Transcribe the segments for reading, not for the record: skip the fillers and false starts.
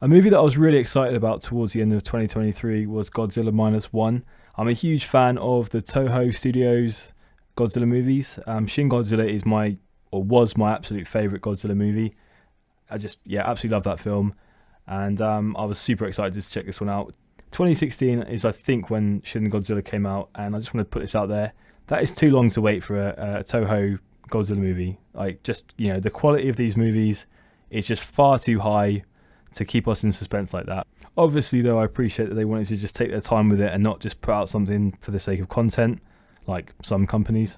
A movie that I was really excited about towards the end of 2023 was Godzilla Minus One. I'm a huge fan of the Toho Studios Godzilla movies. Shin Godzilla is was my absolute favorite Godzilla movie. I just, absolutely love that film. And I was super excited to check this one out. 2016 is, I think, when Shin Godzilla came out, and I just want to put this out there. That is too long to wait for a Toho Godzilla movie. Like, just, the quality of these movies is just far too high to keep us in suspense like that. Obviously, though, I appreciate that they wanted to just take their time with it and not just put out something for the sake of content, like some companies.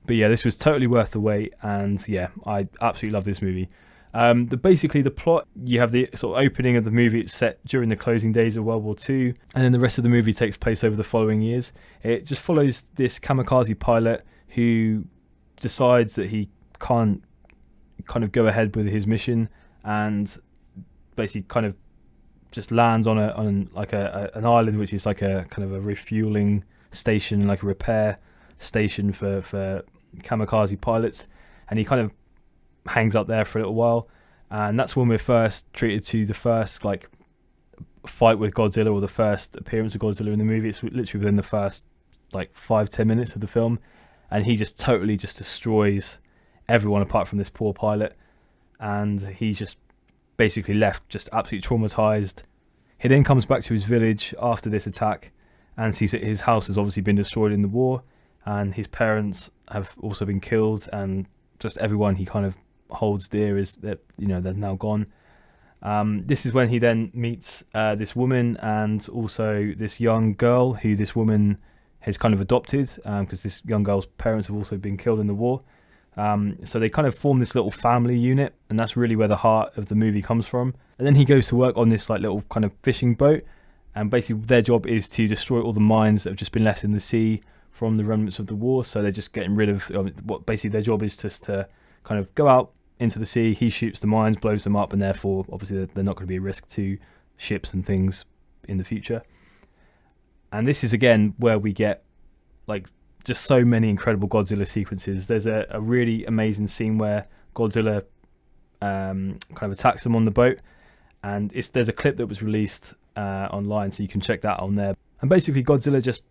But yeah, this was totally worth the wait, and yeah, I absolutely love this movie. Basically, the plot, you have the sort of opening of the movie. It's set during the closing days of World War II, and then the rest of the movie takes place over the following years. It just follows this kamikaze pilot who decides that he can't kind of go ahead with his mission, and basically kind of just lands on an island, which is like a kind of a refueling station, like a repair station for kamikaze pilots, and he kind of hangs out there for a little while, and that's when we're first treated to the first like fight with Godzilla, or the first appearance of Godzilla in the movie. It's literally within the first like 5-10 minutes of the film, and he just totally just destroys everyone apart from this poor pilot, and he's just basically left just absolutely traumatized. He then comes back to his village after this attack and sees that his house has obviously been destroyed in the war, and his parents have also been killed, and just everyone he kind of holds dear is that they're now gone. This is when he then meets this woman, and also this young girl who this woman has kind of adopted, because this young girl's parents have also been killed in the war. So they kind of form this little family unit, and that's really where the heart of the movie comes from. And then he goes to work on this like little kind of fishing boat, and basically their job is to destroy all the mines that have just been left in the sea from the remnants of the war. So they're just getting rid of what basically their job is, just to kind of go out into the sea. He shoots the mines, blows them up, and therefore obviously they're not going to be a risk to ships and things in the future. And this is again where we get like just so many incredible Godzilla sequences. There's a really amazing scene where Godzilla kind of attacks them on the boat, and there's a clip that was released online, so you can check that on there. And basically Godzilla just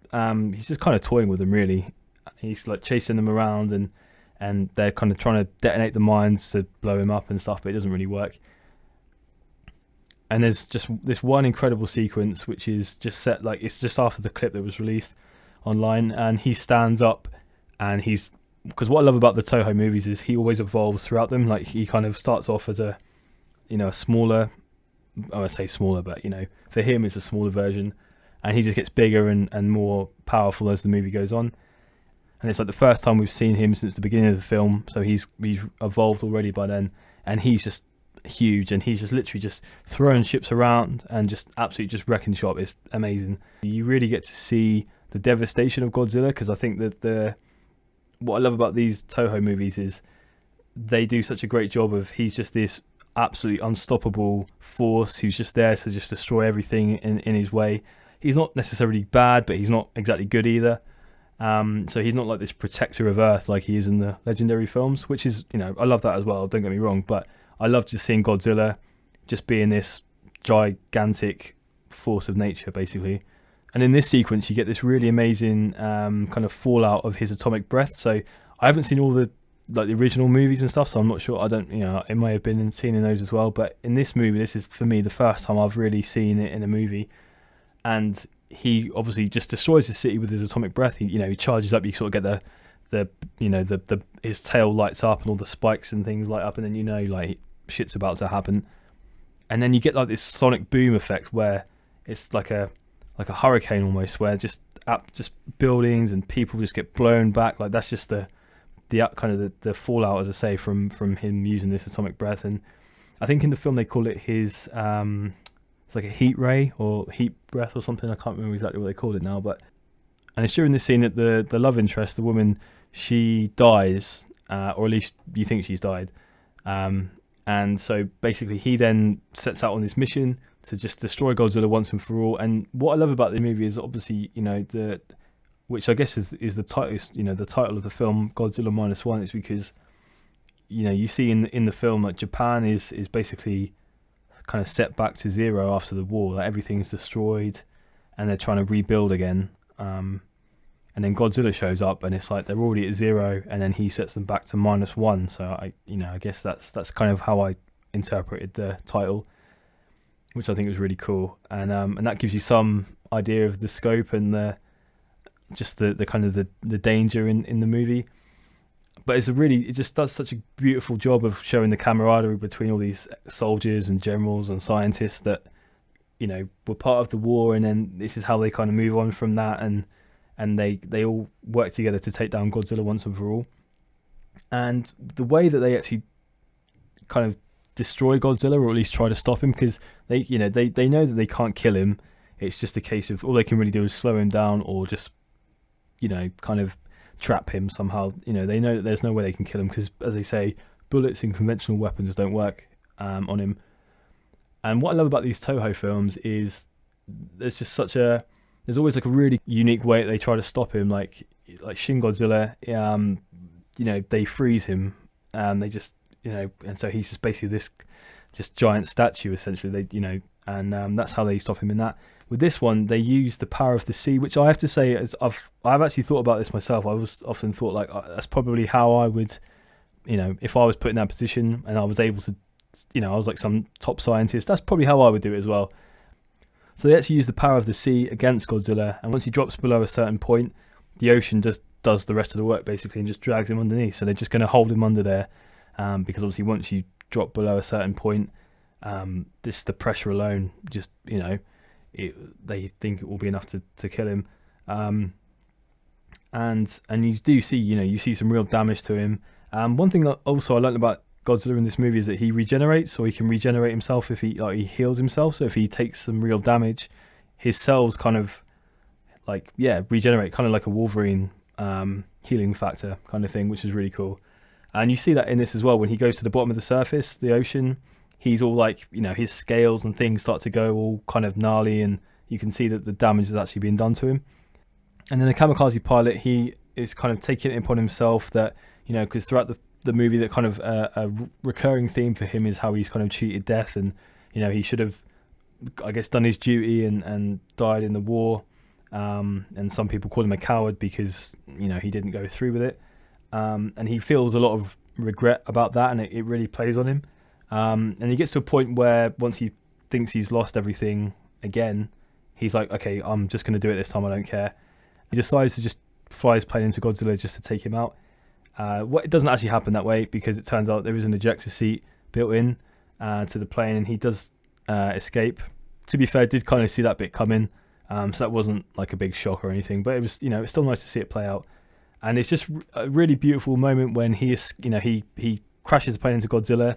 he's just kind of toying with them, really. He's like chasing them around, and they're kind of trying to detonate the mines to blow him up and stuff, but it doesn't really work. And there's just this one incredible sequence which is just set, like, it's just after the clip that was released online, and he stands up, and because what I love about the Toho movies is he always evolves throughout them. Like, he kind of starts off as a smaller, I say smaller, but for him it's a smaller version, and he just gets bigger and more powerful as the movie goes on. And it's like the first time we've seen him since the beginning of the film, so he's evolved already by then, and he's just huge, and he's just literally just throwing ships around and just absolutely just wrecking shop. It's amazing. You really get to see the devastation of Godzilla, because I think that what I love about these Toho movies is they do such a great job of, he's just this absolutely unstoppable force who's just there to just destroy everything in his way. He's not necessarily bad, but he's not exactly good either. So he's not like this protector of Earth like he is in the legendary films, which is, I love that as well, don't get me wrong, but I love just seeing Godzilla just being this gigantic force of nature, basically. And in this sequence, you get this really amazing kind of fallout of his atomic breath. So I haven't seen all the original movies and stuff, so I'm not sure. I don't, it may have been seen in those as well. But in this movie, this is for me the first time I've really seen it in a movie. And he obviously just destroys the city with his atomic breath. He charges up. You sort of get the his tail lights up and all the spikes and things light up, and then like shit's about to happen. And then you get like this sonic boom effect where it's like a hurricane almost, where just buildings and people just get blown back. Like, that's just the kind of the fallout, as I say, from him using this atomic breath. And I think in the film they call it his it's like a heat ray or heat breath or something. I can't remember exactly what they called it now, and it's during this scene that the love interest, the woman, she dies, or at least you think she's died. And so basically he then sets out on this mission to just destroy Godzilla once and for all. And what I love about the movie is obviously, which I guess is the title, the title of the film, Godzilla Minus One, is because, you see in the film, like, Japan is basically kind of set back to zero after the war. Like everything's destroyed, and they're trying to rebuild again. And then Godzilla shows up, and it's like they're already at zero, and then he sets them back to -1. So I guess that's kind of how I interpreted the title, which I think was really cool. And that gives you some idea of the scope and the kind of the danger in the movie. But it just does such a beautiful job of showing the camaraderie between all these soldiers and generals and scientists that, were part of the war, and then this is how they kind of move on from that, and they all work together to take down Godzilla once and for all. And the way that they actually kind of destroy Godzilla, or at least try to stop him, because they know that they can't kill him. It's just a case of all they can really do is slow him down, or just kind of trap him somehow. They know that there's no way they can kill him, because, as they say, bullets and conventional weapons don't work on him. And what I love about these Toho films is there's always like a really unique way that they try to stop him. Like Shin Godzilla, they freeze him, and they just and so he's just basically this just giant statue essentially. And that's how they stop him in that. With this one, they use the power of the sea, which I have to say is I've actually thought about this myself. I was often thought like that's probably how I would, if I was put in that position and I was able to, I was like some top scientist, that's probably how I would do it as well. So they actually use the power of the sea against Godzilla, and once he drops below a certain point, the ocean just does the rest of the work basically and just drags him underneath. So they're just going to hold him under there, because obviously once you drop below a certain point, the pressure alone, just they think it will be enough to kill him. And you do see you see some real damage to him. One thing that also I learned about Godzilla in this movie is that he regenerates, or he can regenerate himself if he heals himself. So if he takes some real damage, his cells kind of regenerate, kind of like a Wolverine healing factor kind of thing, which is really cool. And you see that in this as well when he goes to the bottom of the surface, the ocean. He's all like, his scales and things start to go all kind of gnarly, and you can see that the damage is actually being done to him. And then the kamikaze pilot, he is kind of taking it upon himself that, because throughout the movie, that kind of a recurring theme for him is how he's kind of cheated death, and he should have, I guess, done his duty and died in the war. And some people call him a coward because he didn't go through with it, and he feels a lot of regret about that, and it really plays on him. And he gets to a point where once he thinks he's lost everything again, he's like, okay, I'm just going to do it this time, I don't care. He decides to just fly his plane into Godzilla just to take him out. It doesn't actually happen that way, because it turns out there is an ejector seat built in to the plane, and he does escape. To be fair, I did kind of see that bit coming, so that wasn't like a big shock or anything, but it was, it's still nice to see it play out. And it's just a really beautiful moment when he crashes the plane into Godzilla,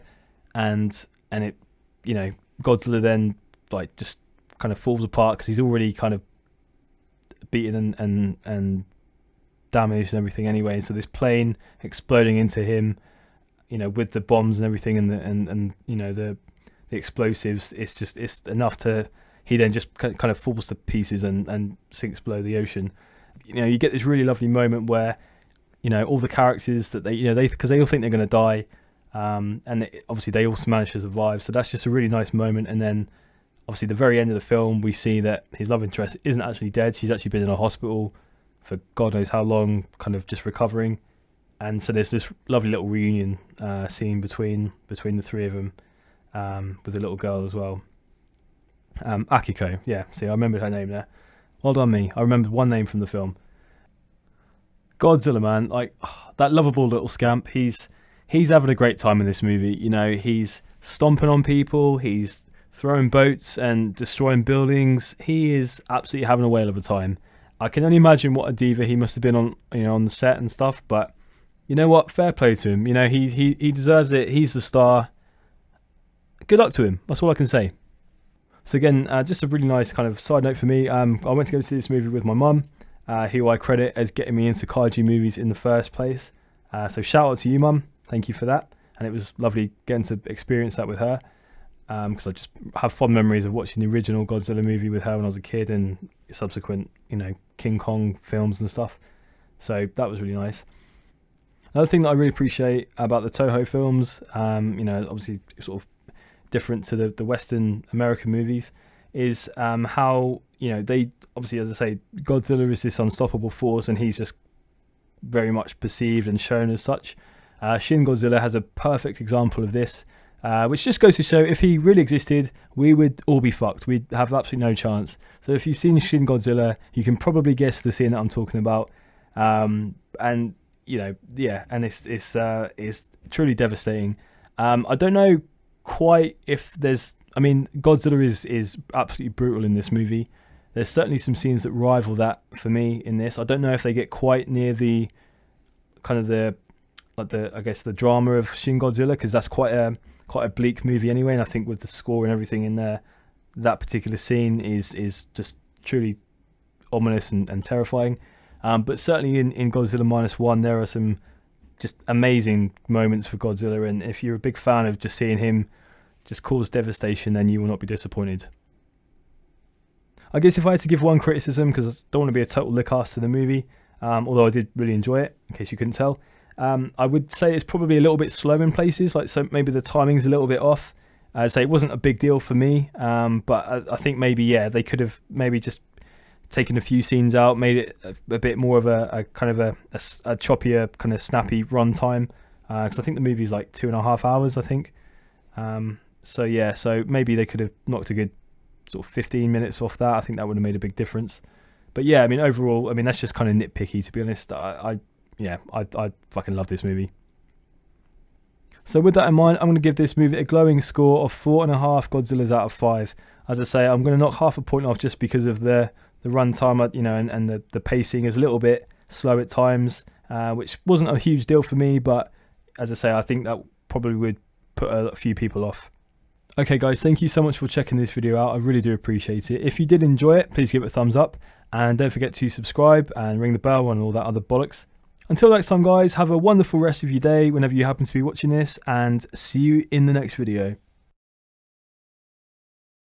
and it, Godzilla then just kind of falls apart because he's already kind of beaten and damaged and everything anyway. So this plane exploding into him, with the bombs and everything and the explosives, it's enough to, he then just kind of falls to pieces and sinks below the ocean. You get this really lovely moment where all the characters that because they all think they're going to die, and obviously they all manage to survive, so that's just a really nice moment. And then obviously the very end of the film, we see that his love interest isn't actually dead. She's actually been in a hospital for God knows how long, kind of just recovering. And so there's this lovely little reunion scene between the three of them, with the little girl as well. Akiko, yeah, see, I remembered her name there. Well done me, I remembered one name from the film. Godzilla, man, that lovable little scamp, he's having a great time in this movie. He's stomping on people, he's throwing boats and destroying buildings. He is absolutely having a whale of a time. I can only imagine what a diva he must have been on the set and stuff, but you know what? Fair play to him. He deserves it. He's the star. Good luck to him. That's all I can say. So again, just a really nice kind of side note for me. I went to go see this movie with my mum, who I credit as getting me into kaiju movies in the first place. So shout out to you, Mum. Thank you for that. And it was lovely getting to experience that with her, because I just have fond memories of watching the original Godzilla movie with her when I was a kid, and subsequent, King Kong films and stuff. So that was really nice. Another thing that I really appreciate about the Toho films, obviously sort of different to the Western American movies is how, you know, they obviously, as I say, Godzilla is this unstoppable force, and he's just very much perceived and shown as such. Shin Godzilla has a perfect example of this, which just goes to show if he really existed, we would all be fucked. We'd have absolutely no chance. So if you've seen Shin Godzilla, you can probably guess the scene that I'm talking about. And you know, yeah, and it's truly devastating. I don't know quite if there's, I mean, Godzilla is absolutely brutal in this movie. There's certainly some scenes that rival that for me in this. I don't know if they get quite near the kind of the I guess the drama of Shin Godzilla, because that's quite a bleak movie anyway. And I think with the score and everything in there, that particular scene is just truly ominous and terrifying. But certainly in Godzilla -1, there are some just amazing moments for Godzilla, and if you're a big fan of just seeing him just cause devastation, then you will not be disappointed. I guess if I had to give one criticism, because I don't want to be a total lick-ass to the movie, although I did really enjoy it, in case you couldn't tell, I would say it's probably a little bit slow in places, like so maybe the timing's a little bit off. I'd say it wasn't a big deal for me, but I think maybe, yeah, they could have maybe just taken a few scenes out, made it a bit more of a kind of a choppier, kind of snappy run time, because I think the movie's like 2.5 hours, I think. So yeah, so maybe they could have knocked a good sort of 15 minutes off that. I think that would have made a big difference. But yeah, I mean, overall, I mean, that's just kind of nitpicky, to be honest. I fucking love this movie. So with that in mind, I'm going to give this movie a glowing score of 4.5 Godzillas out of 5. As I say, I'm going to knock half a point off just because of the runtime, you know, and the pacing is a little bit slow at times, which wasn't a huge deal for me, but as I say, I think that probably would put a few people off. Okay guys, thank you so much for checking this video out. I really do appreciate it. If you did enjoy it, please give it a thumbs up, and don't forget to subscribe and ring the bell and all that other bollocks. Until next time guys, have a wonderful rest of your day whenever you happen to be watching this, and see you in the next video.